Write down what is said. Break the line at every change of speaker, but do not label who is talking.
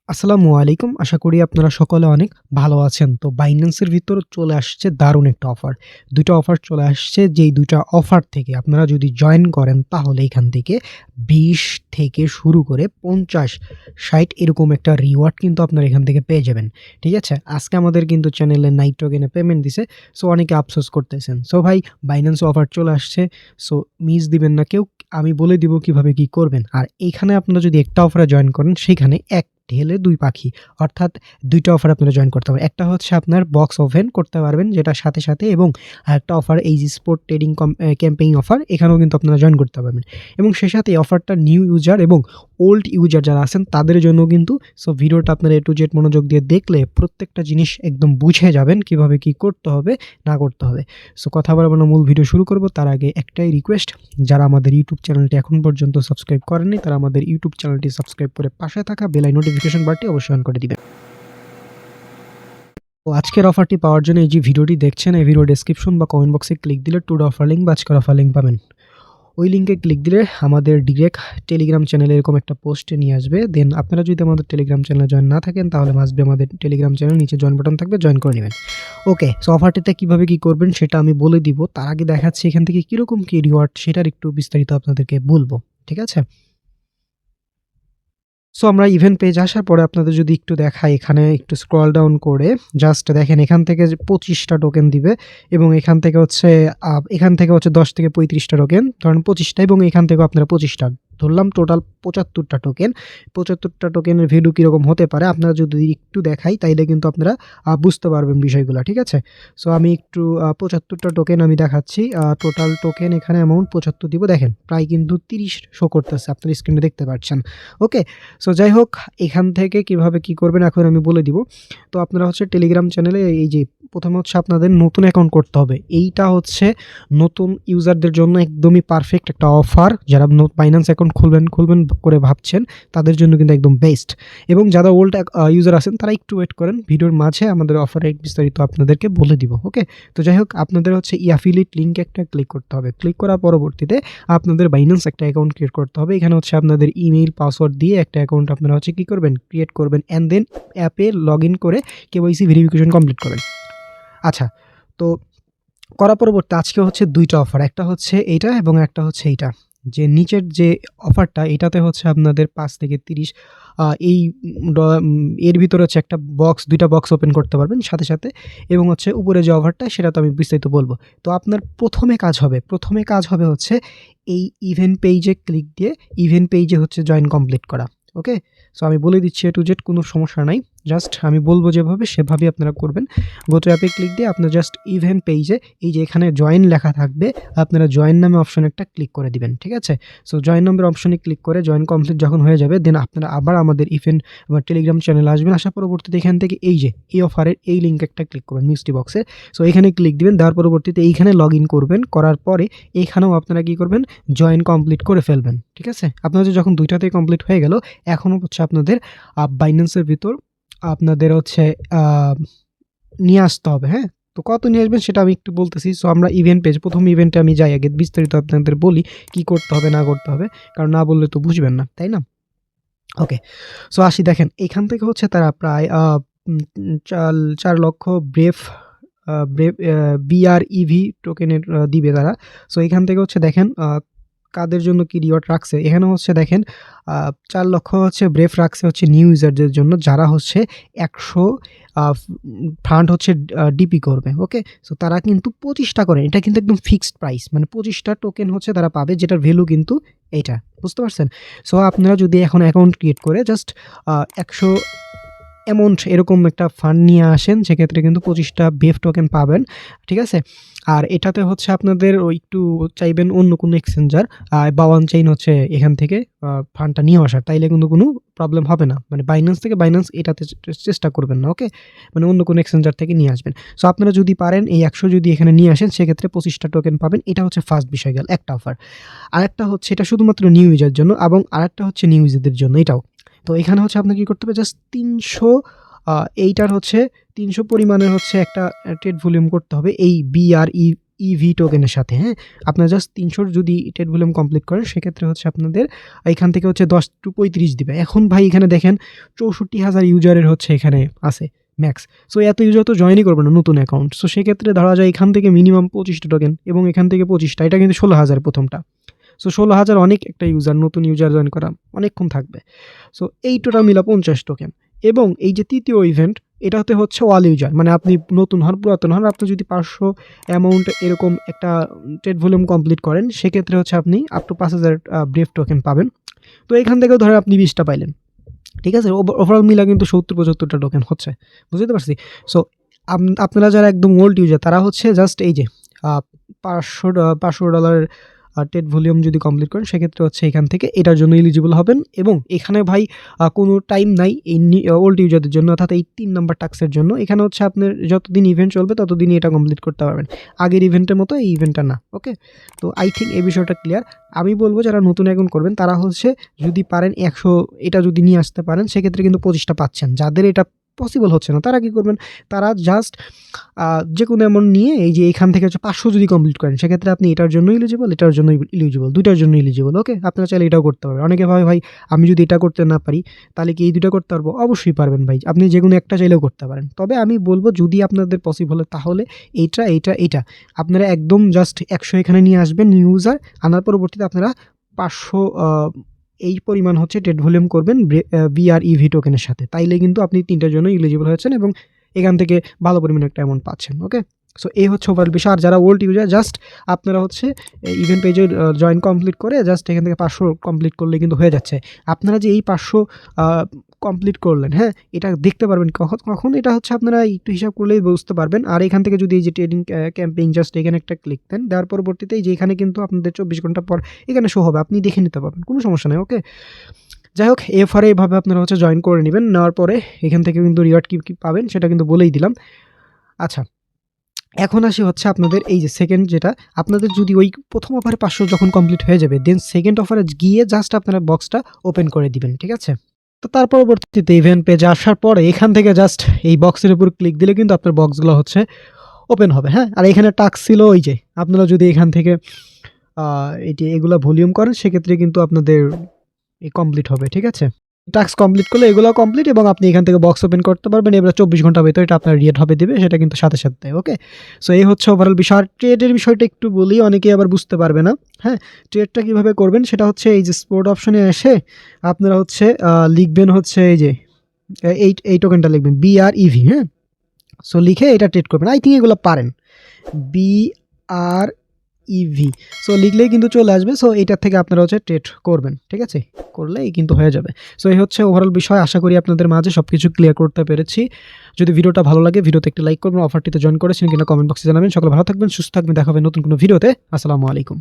আসসালামু আলাইকুম। আশা করি আপনারা সকলে অনেক ভালো আছেন। তো বাইন্যান্সের ভিতর চলে আসছে দারুণ একটা অফার। ২ টা অফার চলে আসছে, যেই ২ টা অফার থেকে আপনারা যদি জয়েন করেন তাহলে এখান থেকে ২০ থেকে শুরু করে ৫০, ৬০ এরকম একটা রিওয়ার্ড কিন্তু আপনারা এখান থেকে পেয়ে যাবেন। ঠিক আছে? আজকে আমাদের কিন্তু চ্যানেলে নাইট টোকেনে পেমেন্ট দিছে। সো অনেকে আফসোস করতেছেন। সো ভাই, বাইন্যান্স অফার চলে আসছে। সো মিস দিবেন না কেউ। আমি বলে দিব কিভাবে কি করবেন। আর এইখানে আপনারা যদি একটা অফারে জয়েন করেন, সেখানে এক ঢেলে ২ পাখি। অর্থাৎ ২ টা অফার আপনারা জয়েন করতে পারবেন। একটা হচ্ছে আপনার বক্স ওপেন করতে পারবেন যেটার সাথে এবং আরেকটা offer AEG sport trading campaign offer, এখানেও কিন্তু আপনারা জয়েন করতে পারবেন। এবং সেই সাথে এই অফারটা নিউ ইউজার এবং ওল্ড ইউজার যারা আছেন তাদের জন্য কিন্তু। সো ভিডিওটা আপনারা A to Z মনোযোগ দিয়ে দেখলে প্রত্যেকটা জিনিস একদম বুঝে যাবেন কিভাবে কি করতে হবে, না করতে হবে। সো কথা বাড়াবো না, মূল ভিডিও শুরু করব। তার আগে একটাই রিকোয়েস্ট, যারা আমাদের ইউটিউব চ্যানেলটি এখন পর্যন্ত সাবস্ক্রাইব করেননি তারা আমাদের ইউটিউব চ্যানেলটি সাবস্ক্রাইব করে পাশে থাকা বেল নোটিফিকেশন বারটি অবশ্যই অন করে দিবেন। তো আজকের অফারটি পাওয়ার জন্য এই যে ভিডিওটি দেখছেন, এই ভিডিও ডেসক্রিপশন বা কমেন্ট বক্সে ক্লিক দিলে টুডে অফার লিঙ্ক বা আজকের অফার লিঙ্ক পাবেন। ওই লিঙ্কে ক্লিক দিলে আমাদের ডিরেক্ট টেলিগ্রাম চ্যানেলে এরকম একটা পোস্টে নিয়ে আসবে। দেন আপনারা যদি আমাদের টেলিগ্রাম চ্যানেলে জয়েন না থাকেন তাহলে মাস্ট বি আমাদের টেলিগ্রাম চ্যানেল নিচে জয়েন বাটন থাকবে, জয়েন করে নেবেন। ওকে, সো অফারটিতে কীভাবে কী করবেন সেটা আমি বলে দিব। তার আগে দেখাচ্ছি এখান থেকে কীরকম কী রিওয়ার্ড সেটার একটু বিস্তারিত আপনাদেরকে বলবো। ঠিক আছে? সো আমরা ইভেন্ট পেজে আসার পরে আপনাদের যদি একটু দেখাই, এখানে একটু স্ক্রল ডাউন করে জাস্ট দেখেন এখান থেকে যে 25টা টোকেন দিবে এবং এখান থেকে হচ্ছে 10 থেকে 35টা টোকেন, ধরেন 25টা, এবং এখান থেকেও আপনারা 25টা ধরলাম, টোটাল 75টা টোকেন। 75টা টোকেনের ভ্যালু কীরকম হতে পারে আপনারা যদি একটু দেখাই তাইলে কিন্তু আপনারা বুঝতে পারবেন বিষয়গুলো। ঠিক আছে? সো আমি একটু 75টা টোকেন আমি দেখাচ্ছি। টোটাল টোকেন এখানে অ্যামাউন্ট 75 দিব। দেখেন প্রায় কিন্তু 30 শো করতেছে, আপনার স্ক্রিনে দেখতে পাচ্ছেন। ওকে, সো যাই হোক, এখান থেকে কিভাবে কি করবেন এখন আমি বলে দিব। তো আপনারা হচ্ছে টেলিগ্রাম চ্যানেলে এই যে প্রথমে হচ্ছে আপনাদের নতুন অ্যাকাউন্ট করতে হবে। এইটা হচ্ছে নতুন ইউজারদের জন্য একদমই পারফেক্ট একটা অফার। যারা বাইন্যান্স অ্যাকাউন্ট খুলবেন করে ভাবছেন তাদের জন্য কিন্তু একদম বেস্ট। এবং যারা ওল্ড ইউজার আছেন তারা একটু ওয়েট করেন, ভিডিওর মাঝে আমাদের অফারের বিস্তারিত আপনাদেরকে বলে দিব। ওকে, তো যাই হোক, আপনাদের হচ্ছে অ্যাফিলিয়েট লিঙ্কে একটা ক্লিক করতে হবে। ক্লিক করার পরবর্তীতে আপনাদের বাইন্যান্স একটা অ্যাকাউন্ট ক্রিয়েট করতে হবে। এখানে হচ্ছে আপনাদের ইমেইল পাসওয়ার্ড দিয়ে একটা অ্যাকাউন্ট আপনারা হচ্ছে কী করবেন, ক্রিয়েট করবেন, অ্যান্ড দেন অ্যাপে লগ ইন করে কেওয়াইসি ভেরিফিকেশন কমপ্লিট করবেন। আচ্ছা, তো করার পরবর্তী আজকে হচ্ছে ২ টা অফার, একটা হচ্ছে এইটা এবং একটা হচ্ছে এইটা। যে নিচের যে অফারটা এটাতে হচ্ছে আপনাদের ৫ থেকে ৩০ এই এর ভিতরে হচ্ছে একটা বক্স, ২ টা বক্স ওপেন করতে পারবেন সাথে এবং হচ্ছে উপরে যে অফারটা সেটা তো আমি বিস্তারিত বলব। তো আপনার প্রথমে কাজ হবে হচ্ছে এই ইভেন্ট পেইজে ক্লিক দিয়ে ইভেন্ট পেইজে হচ্ছে জয়েন কমপ্লিট করা। ওকে, সো আমি বলে দিচ্ছি A to Z, কোনো সমস্যা নাই। জাস্ট আমি বলবো যেভাবে সেভাবেই আপনারা করবেন। গো টু অ্যাপে ক্লিক দিয়ে আপনার জাস্ট ইভেন্ট পেইজে এই যে এখানে জয়েন লেখা থাকবে, আপনারা জয়েন নামে অপশন একটা ক্লিক করে দিবেন। ঠিক আছে? সো জয়েন নাম্বার অপশনে ক্লিক করে জয়েন কমপ্লিট যখন হয়ে যাবে দেন আপনারা আবার আমাদের আমার টেলিগ্রাম চ্যানেলে আসবেন। আসার পরবর্তীতে এখান থেকে এই যে এই অফারের এই লিঙ্কে একটা ক্লিক করবেন মিষ্টি বক্সে। সো এখানে ক্লিক দিবেন, দেওয়ার পরবর্তীতে এইখানে লগ ইন করবেন। করার পরে এইখানেও আপনারা কী করবেন, জয়েন কমপ্লিট করে ফেলবেন। ঠিক আছে? আপনাদের যখন ২টাতেই কমপ্লিট হয়ে গেল, এখনও হচ্ছে আপনাদের বাইন্যান্সের ভিতর আপনাদের হচ্ছে নিয়ে আসতে হবে। হ্যাঁ? তো কত নিয়ে আসবেন সেটা আমি একটু বলতেছি। সো আমরা ইভেন্ট পেজ, প্রথম ইভেন্টে আমি যাই, আগে বিস্তারিত আপনাদের বলি কি করতে হবে না করতে হবে, কারণ না বললে তো বুঝবেন না, তাই না? ওকে, সো আসি, দেখেন এখান থেকে হচ্ছে তারা প্রায় ৪ লক্ষ ব্রেভ BREV টোকেনের দিবে তারা। সো এখান থেকে হচ্ছে দেখেন কাদের জন্য কি রিওয়ার্ড রাখছে। এখানে হচ্ছে দেখেন ৪ লক্ষ হচ্ছে ব্রেভ রাখছে হচ্ছে নিউ ইউজারদের জন্য, যারা হচ্ছে ১০০ ফান্ড হচ্ছে ডিপি করবে। ওকে, সো তারা কিন্তু 25টা করে, এটা কিন্তু একদম ফিক্সড প্রাইস, মানে 25টা টোকেন হচ্ছে তারা পাবে, যেটার ভ্যালু কিন্তু এইটা, বুঝতে পারছেন? সো আপনারা যদি এখন অ্যাকাউন্ট ক্রিয়েট করে জাস্ট ১০০ অ্যামাউন্ট এরকম একটা ফান্ড নিয়ে আসেন, সেক্ষেত্রে কিন্তু 25টা বেভ টোকেন পাবেন। ঠিক আছে? আর এটাতে হচ্ছে আপনাদের একটু চাইবেন অন্য কোনো এক্সচেঞ্জার বা ওয়ান চেইন হচ্ছে এখান থেকে ফান্ডটা নিয়ে আসার, তাইলে কিন্তু কোনো প্রবলেম হবে না। মানে বাইন্যান্স এটাতে চেষ্টা করবেন না। ওকে, মানে অন্য কোনো এক্সচেঞ্জার থেকে নিয়ে আসবেন। সো আপনারা যদি পারেন এই ১০০ যদি এখানে নিয়ে আসেন, সেক্ষেত্রে 25টা টোকেন পাবেন। এটা হচ্ছে ফার্স্ট বিষয় গেল, একটা অফার। আরেকটা হচ্ছে এটা শুধুমাত্র নিউ ইউজার জন্য, এবং আরেকটা হচ্ছে নিউ ইউজারদের জন্য এটাও। তো এখানে হচ্ছে আপনাকে কী করতে হবে, জাস্ট ৩০০ এইটার হচ্ছে ৩০০ পরিমাণের হচ্ছে একটা ট্রেড ভলিউম করতে হবে এই ইভি টোকেনের সাথে। হ্যাঁ, আপনারা জাস্ট 300 যদি ট্রেড ভলিউম কমপ্লিট করেন সেক্ষেত্রে হচ্ছে আপনাদের এখান থেকে হচ্ছে 10 to 35 দিবে। এখন ভাই এখানে দেখেন 64,000 ইউজারের হচ্ছে এখানে আছে ম্যাক্স। সো এত ইউজার তো জয়েনই করবে না নতুন অ্যাকাউন্ট। সো সেক্ষেত্রে ধরা যায় এখান থেকে মিনিমাম 25টা টোকেন এবং এখান থেকে 25টা, এটা কিন্তু 16,000 প্রথমটা। সো 16,000 অনেক একটা ইউজার, নতুন ইউজার জয়েন করা অনেকক্ষণ থাকবে। সো এই টোটাল মিলা 50 টোকেন। এবং এই যে তৃতীয় ইভেন্ট, এটাতে হচ্ছে অল ইউজার, মানে আপনি নতুন হন পুরাতন হন, আপনি যদি 500 অ্যামাউন্ট এরকম একটা ট্রেড ভলিউম কমপ্লিট করেন সেক্ষেত্রে হচ্ছে আপনি আপ টু 5,000 ব্রেভ টোকেন পাবেন। তো এখান থেকেও ধরেন আপনি 20টা পাইলেন, ঠিক আছে? ওভারঅল মিলা কিন্তু 70-75টা টোকেন হচ্ছে, বুঝতে পারছি? সো আপনারা যারা একদম ওল্ড ইউজার তারা হচ্ছে জাস্ট এই যে $500 ট্রেড ভলিউম যদি কমপ্লিট করেন সেক্ষেত্রে হচ্ছে এখান থেকে এটার জন্য এলিজিবল হবেন। এবং এখানে ভাই কোনো টাইম নাই এই ওল্ড ইউজারদের জন্য, অর্থাৎ এই 3 নাম্বার টাস্কের জন্য। এখানে হচ্ছে আপনার যতদিন ইভেন্ট চলবে ততদিনই এটা কমপ্লিট করতে পারবেন, আগের ইভেন্টের মতো এই ইভেন্টটা না। ওকে, তো আই থিঙ্ক এই বিষয়টা ক্লিয়ার। আমি বলবো যারা নতুন অ্যাকাউন্ট করবেন তারা হচ্ছে যদি পারেন 100 এটা যদি নিয়ে আসতে পারেন সেক্ষেত্রে কিন্তু 25টা পাচ্ছেন। যাদের এটা পসিবল হচ্ছে না তারা কী করবেন, তারা জাস্ট যে কোনো অ্যামাউন্ট নিয়ে এই যে এখান থেকে হচ্ছে 500 যদি কমপ্লিট করেন সেক্ষেত্রে আপনি এটার জন্য ইলিজিবল, এটার জন্য ইলিজিবল, দুইটার জন্য ইলিজিবল। ওকে, আপনারা চাইলে এটাও করতে পারবেন। অনেকে ভাই আমি যদি এটা করতে না পারি তাহলে কি এই দুটো করতে পারবো? অবশ্যই পারবেন ভাই, আপনি যে কোনো একটা চাইলেও করতে পারেন। তবে আমি বলবো যদি আপনাদের পসিবল হয় তাহলে এইটা আপনারা একদম জাস্ট 100 এখানে নিয়ে আসবেন নিউ ইউজার, আনার পরবর্তীতে আপনারা 500 এই পরিমাণ হচ্ছে ট্রেড ভলিউম করবেন BREV টোকেনের সাথে, তাইলে কিন্তু আপনি 3টার জন্য এলিজিবল হয়েছেন এবং এখান থেকে ভালো পরিমাণে একটা অ্যামাউন্ট পাচ্ছেন। ওকে, সো এই হচ্ছে ওভারঅল বিষয়। আর যারা ওল্ড ইউজার জাস্ট আপনারা হচ্ছে ইভেন্ট পেজে জয়েন কমপ্লিট করে জাস্ট এখান থেকে 500 কমপ্লিট করলে কিন্তু হয়ে যাচ্ছে। আপনারা যে এই 500 কমপ্লিট করলেন, হ্যাঁ, এটা দেখতে পারবেন কখন এটা হচ্ছে আপনারা একটু হিসাব করলেই বুঝতে পারবেন। আর এখান থেকে যদি এই যে ট্রেডিং ক্যাম্পেইন জাস্ট এখানে একটা ক্লিক দেন, দেওয়ার পরবর্তীতে যে এখানে কিন্তু আপনাদের 24 ঘন্টা পর এখানে শো হবে, আপনি দেখে নিতে পারবেন, কোনো সমস্যা নেই। ওকে, যাই হোক, এরপরে এভাবে আপনারা হচ্ছে জয়েন করে নেবেন। নেওয়ার পরে এখান থেকে কিন্তু রিওয়ার্ড কী পাবেন সেটা কিন্তু বলেই দিলাম। আচ্ছা, এখন আসি হচ্ছে আপনাদের এই যে সেকেন্ড, যেটা আপনাদের যদি ওই প্রথম অফারে 500 যখন কমপ্লিট হয়ে যাবে দেন সেকেন্ড অফারে গিয়ে জাস্ট আপনারা বক্সটা ওপেন করে দিবেন, ঠিক আছে? তো তার পরবর্তীতে ইভেন্ট পেজে আসার পরে এখান থেকে জাস্ট এই বক্সের উপর ক্লিক দিলে কিন্তু আপনার বক্সগুলো হচ্ছে ওপেন হবে। হ্যাঁ, আর এখানে টাস্ক ছিল ওই যে আপনারা যদি এখান থেকে এগুলা ভলিউম করেন সেক্ষেত্রে কিন্তু আপনাদের কমপ্লিট হবে, ঠিক আছে? টাস্ক কমপ্লিট করলে এগুলো কমপ্লিট এবং আপনি এখান থেকে বক্স ওপেন করতে পারবেন। এবার 24 ঘন্টার ভেতরে এটা আপনার রিয়েট হবে দিবে, সেটা কিন্তু সাথে সাথে। ওকে, সো এই হচ্ছে ওভারঅল বিষয়। আর ট্রেডের বিষয়টা একটু বলি, অনেকেই আবার বুঝতে পারবে না। হ্যাঁ, ট্রেডটা কীভাবে করবেন সেটা হচ্ছে এই যে স্পোর্ট অপশনে এসে আপনারা হচ্ছে লিখবেন হচ্ছে এই যে এই টোকেনটা লিখবেন BREV। হ্যাঁ, সো লিখে এটা ট্রেড করবেন। আই থিঙ্ক এগুলো পারেন, BREV। সো লিখলেই কিন্তু চলে আসবে। সো এইটার থেকে আপনারা হচ্ছে ট্রেড করবেন, ঠিক আছে? করলেই কিন্তু হয়ে যাবে। সো এই হচ্ছে ওভারঅল বিষয়। আশা করি আপনাদের মাঝে সব কিছু ক্লিয়ার করতে পেরেছি। যদি ভিডিওটা ভালো লাগে ভিডিওতে একটা লাইক করবেন, অফারটিতে জয়েন করেছেন কিনা কমেন্ট বক্সে জানাবেন। সকলে ভালো থাকবেন, সুস্থ থাকবেন, দেখা হবে নতুন কোনো ভিডিওতে। আসসালামু আলাইকুম।